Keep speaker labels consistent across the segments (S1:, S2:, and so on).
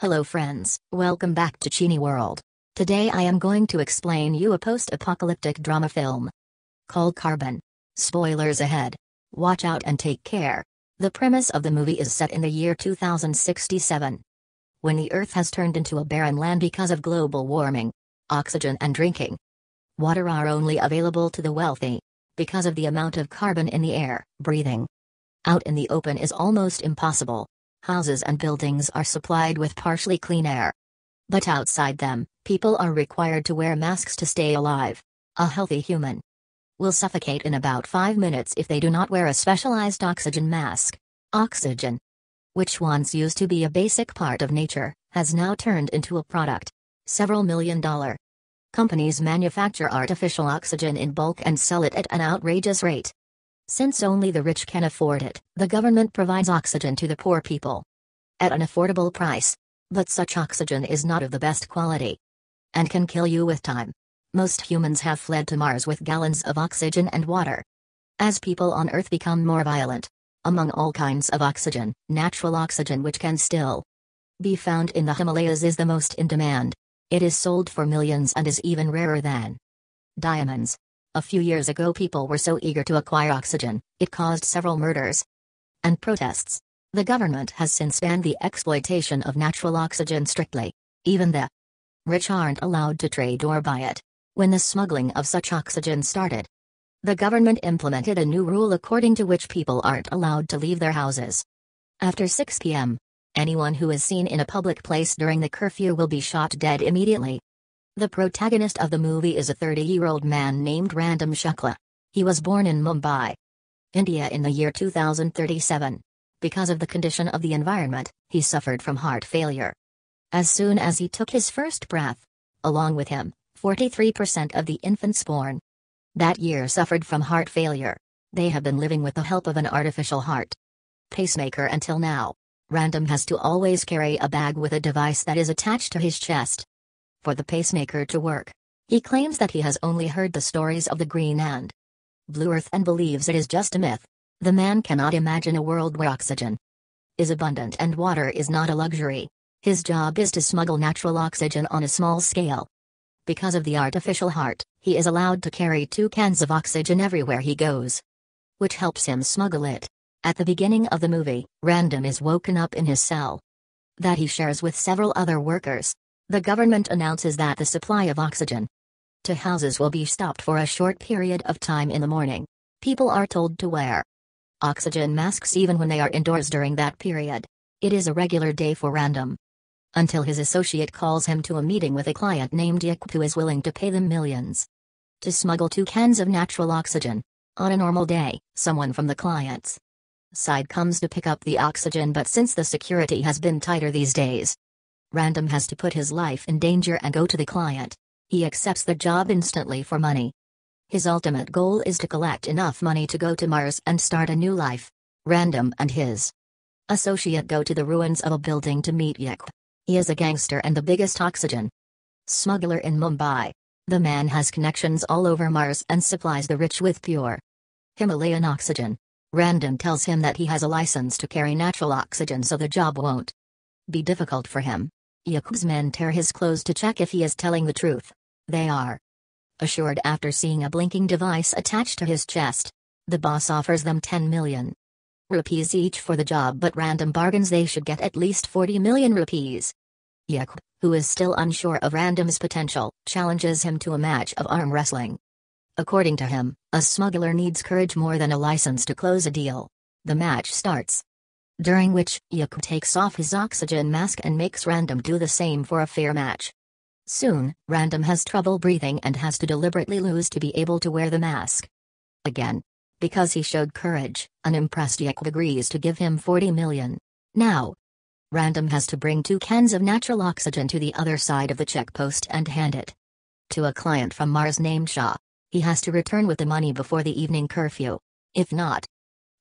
S1: Hello friends, welcome back to Cini World. Today I am going to explain you a post-apocalyptic drama film called Carbon. Spoilers ahead. Watch out and take care. The premise of the movie is set in the year 2067. When the Earth has turned into a barren land because of global warming, oxygen and drinking water are only available to the wealthy. Because of the amount of carbon in the air, breathing out in the open is almost impossible. Houses and buildings are supplied with partially clean air. But outside them, people are required to wear masks to stay alive. A healthy human will suffocate in about 5 minutes if they do not wear a specialized oxygen mask. Oxygen, which once used to be a basic part of nature, has now turned into a product. Several $1 million companies manufacture artificial oxygen in bulk and sell it at an outrageous rate. Since only the rich can afford it, the government provides oxygen to the poor people at an affordable price. But such oxygen is not of the best quality and can kill you with time. Most humans have fled to Mars with gallons of oxygen and water. As people on Earth become more violent, among all kinds of oxygen, natural oxygen which can still be found in the Himalayas is the most in demand. It is sold for millions and is even rarer than diamonds. A few years ago people were so eager to acquire oxygen, it caused several murders and protests. The government has since banned the exploitation of natural oxygen strictly. Even the rich aren't allowed to trade or buy it. When the smuggling of such oxygen started, the government implemented a new rule according to which people aren't allowed to leave their houses after 6 p.m. Anyone who is seen in a public place during the curfew will be shot dead immediately. The protagonist of the movie is a 30-year-old man named Random Shukla. He was born in Mumbai, India in the year 2037. Because of the condition of the environment, he suffered from heart failure. As soon as he took his first breath, along with him, 43% of the infants born that year suffered from heart failure. They have been living with the help of an artificial heart pacemaker until now. Random has to always carry a bag with a device that is attached to his chest for the pacemaker to work. He claims that he has only heard the stories of the green and blue earth and believes it is just a myth. The man cannot imagine a world where oxygen is abundant and water is not a luxury. His job is to smuggle natural oxygen on a small scale. Because of the artificial heart, he is allowed to carry 2 cans of oxygen everywhere he goes, which helps him smuggle it. At the beginning of the movie, Random is woken up in his cell that he shares with several other workers. The government announces that the supply of oxygen to houses will be stopped for a short period of time in the morning. People are told to wear oxygen masks even when they are indoors during that period. It is a regular day for Random, until his associate calls him to a meeting with a client named Yakub who is willing to pay them millions to smuggle 2 cans of natural oxygen. On a normal day, someone from the client's side comes to pick up the oxygen, but since the security has been tighter these days, Random has to put his life in danger and go to the client. He accepts the job instantly for money. His ultimate goal is to collect enough money to go to Mars and start a new life. Random and his associate go to the ruins of a building to meet Yakub. He is a gangster and the biggest oxygen smuggler in Mumbai. The man has connections all over Mars and supplies the rich with pure Himalayan oxygen. Random tells him that he has a license to carry natural oxygen, so the job won't be difficult for him. Yakub's men tear his clothes to check if he is telling the truth. They are assured after seeing a blinking device attached to his chest. The boss offers them 10 million rupees each for the job, but Random bargains they should get at least 40 million rupees. Yakub, who is still unsure of Random's potential, challenges him to a match of arm wrestling. According to him, a smuggler needs courage more than a license to close a deal. The match starts, during which Yakub takes off his oxygen mask and makes Random do the same for a fair match. Soon, Random has trouble breathing and has to deliberately lose to be able to wear the mask again. Because he showed courage, an impressed Yakub agrees to give him 40 million. Now, Random has to bring 2 cans of natural oxygen to the other side of the checkpost and hand it to a client from Mars named Shah. He has to return with the money before the evening curfew. If not,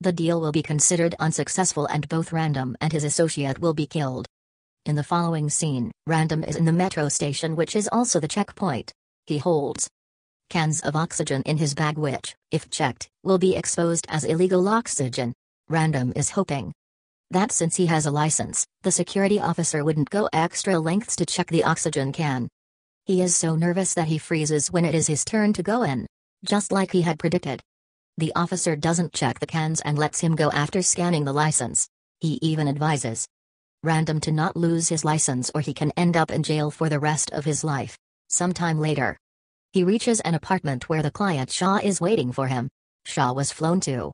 S1: the deal will be considered unsuccessful and both Random and his associate will be killed. In the following scene, Random is in the metro station, which is also the checkpoint. He holds cans of oxygen in his bag which, if checked, will be exposed as illegal oxygen. Random is hoping that since he has a license, the security officer wouldn't go extra lengths to check the oxygen can. He is so nervous that he freezes when it is his turn to go in, just like he had predicted. The officer doesn't check the cans and lets him go after scanning the license. He even advises Random to not lose his license or he can end up in jail for the rest of his life. Sometime later, he reaches an apartment where the client Shaw is waiting for him. Shaw was flown to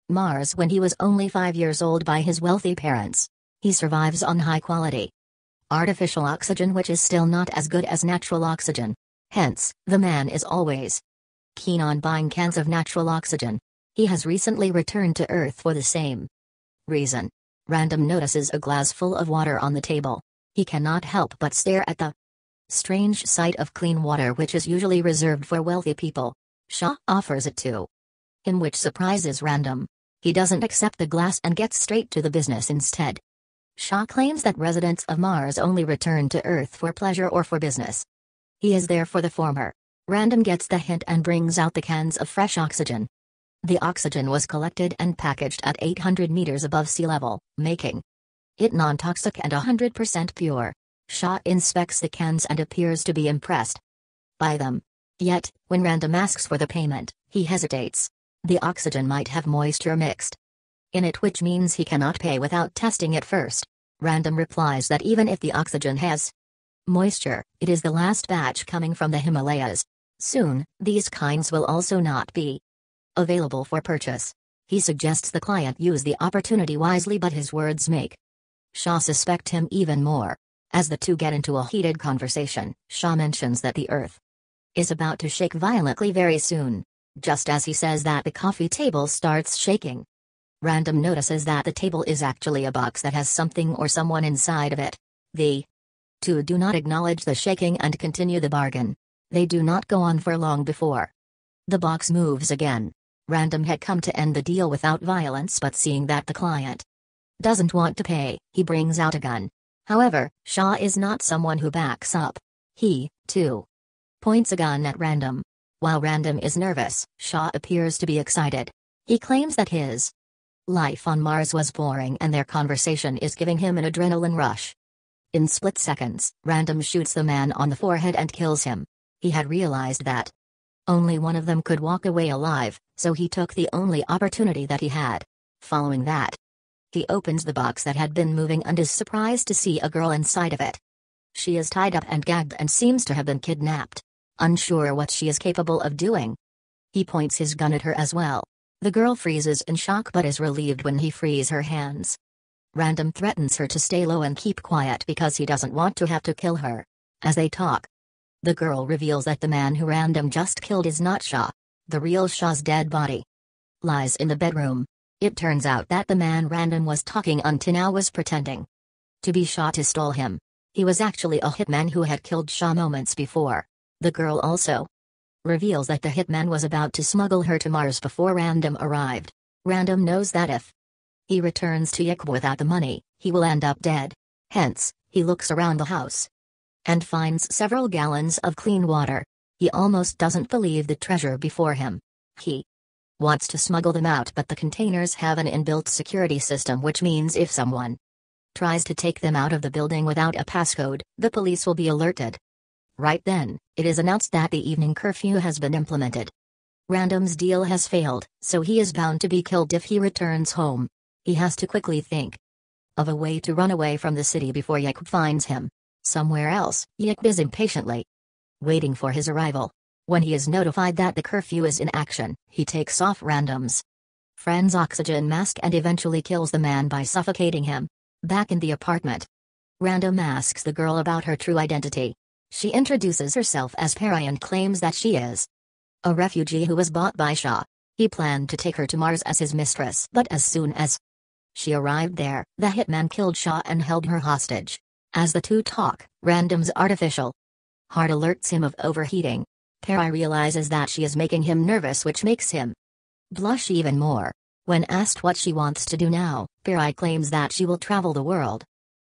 S1: Mars when he was only 5 years old by his wealthy parents. He survives on high-quality artificial oxygen, which is still not as good as natural oxygen. Hence, the man is always keen on buying cans of natural oxygen. He has recently returned to Earth for the same reason. Random notices a glass full of water on the table. He cannot help but stare at the strange sight of clean water, which is usually reserved for wealthy people. Shaw offers it to him, which surprises Random. He doesn't accept the glass and gets straight to the business instead. Shaw claims that residents of Mars only return to Earth for pleasure or for business. He is there for the former. Random gets the hint and brings out the cans of fresh oxygen. The oxygen was collected and packaged at 800 meters above sea level, making it non-toxic and 100% pure. Shaw inspects the cans and appears to be impressed by them. Yet, when Random asks for the payment, he hesitates. The oxygen might have moisture mixed in it, which means he cannot pay without testing it first. Random replies that even if the oxygen has moisture, it is the last batch coming from the Himalayas. Soon, these kinds will also not be available for purchase. He suggests the client use the opportunity wisely, but his words make Shaw suspect him even more. As the two get into a heated conversation, Shaw mentions that the Earth is about to shake violently very soon. Just as he says that, the coffee table starts shaking. Random notices that the table is actually a box that has something or someone inside of it. The two do not acknowledge the shaking and continue the bargain. They do not go on for long before the box moves again. Random had come to end the deal without violence, but seeing that the client doesn't want to pay, he brings out a gun. However, Shaw is not someone who backs up. He, too, points a gun at Random. While Random is nervous, Shaw appears to be excited. He claims that his life on Mars was boring and their conversation is giving him an adrenaline rush. In split seconds, Random shoots the man on the forehead and kills him. He had realized that only one of them could walk away alive, so he took the only opportunity that he had. Following that, he opens the box that had been moving and is surprised to see a girl inside of it. She is tied up and gagged and seems to have been kidnapped. Unsure what she is capable of doing, he points his gun at her as well. The girl freezes in shock but is relieved when he frees her hands. Random threatens her to stay low and keep quiet because he doesn't want to have to kill her. As they talk, the girl reveals that the man who Random just killed is not Shaw. The real Shaw's dead body lies in the bedroom. It turns out that the man Random was talking until now was pretending to be Shaw to stall him. He was actually a hitman who had killed Shaw moments before. The girl also reveals that the hitman was about to smuggle her to Mars before Random arrived. Random knows that if he returns to Yik without the money, he will end up dead. Hence, he looks around the house and finds several gallons of clean water. He almost doesn't believe the treasure before him. He wants to smuggle them out, but the containers have an inbuilt security system, which means if someone tries to take them out of the building without a passcode, the police will be alerted. Right then, it is announced that the evening curfew has been implemented. Random's deal has failed, so he is bound to be killed if he returns home. He has to quickly think of a way to run away from the city before Yik finds him. Somewhere else, Yik is impatiently waiting for his arrival. When he is notified that the curfew is in action, he takes off Random's friend's oxygen mask and eventually kills the man by suffocating him. Back in the apartment, Random asks the girl about her true identity. She introduces herself as Perry and claims that she is a refugee who was bought by Shaw. He planned to take her to Mars as his mistress, but as soon as she arrived there, the hitman killed Shaw and held her hostage. As the two talk, Random's artificial heart alerts him of overheating. Perry realizes that she is making him nervous, which makes him blush even more. When asked what she wants to do now, Perry claims that she will travel the world.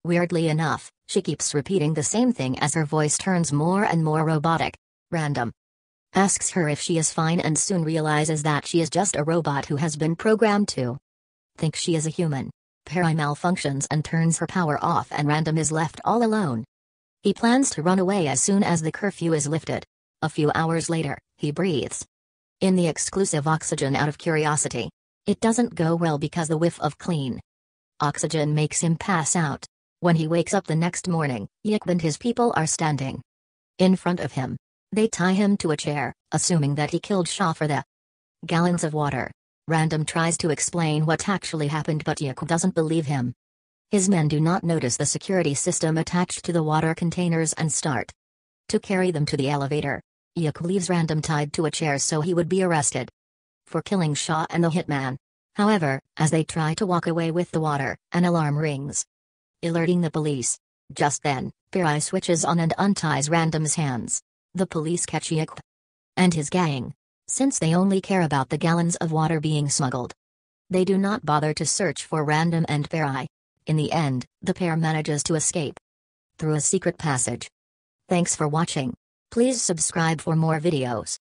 S1: Weirdly enough, she keeps repeating the same thing as her voice turns more and more robotic. Random asks her if she is fine and soon realizes that she is just a robot who has been programmed to think she is a human. Peri malfunctions and turns her power off, and Random is left all alone. He plans to run away as soon as the curfew is lifted. A few hours later, he breathes in the exclusive oxygen out of curiosity. It doesn't go well because the whiff of clean oxygen makes him pass out. When he wakes up the next morning, Yip and his people are standing in front of him. They tie him to a chair, assuming that he killed Shaw for the gallons of water. Random tries to explain what actually happened, but Yip doesn't believe him. His men do not notice the security system attached to the water containers and start to carry them to the elevator. Yip leaves Random tied to a chair so he would be arrested for killing Shaw and the hitman. However, as they try to walk away with the water, an alarm rings, alerting the police. Just then, Peri switches on and unties Random's hands. The police catch Yip and his gang. Since they only care about the gallons of water being smuggled, they do not bother to search for Random and Peri. In the end, the pair manages to escape through a secret passage. Thanks for watching. Please subscribe for more videos.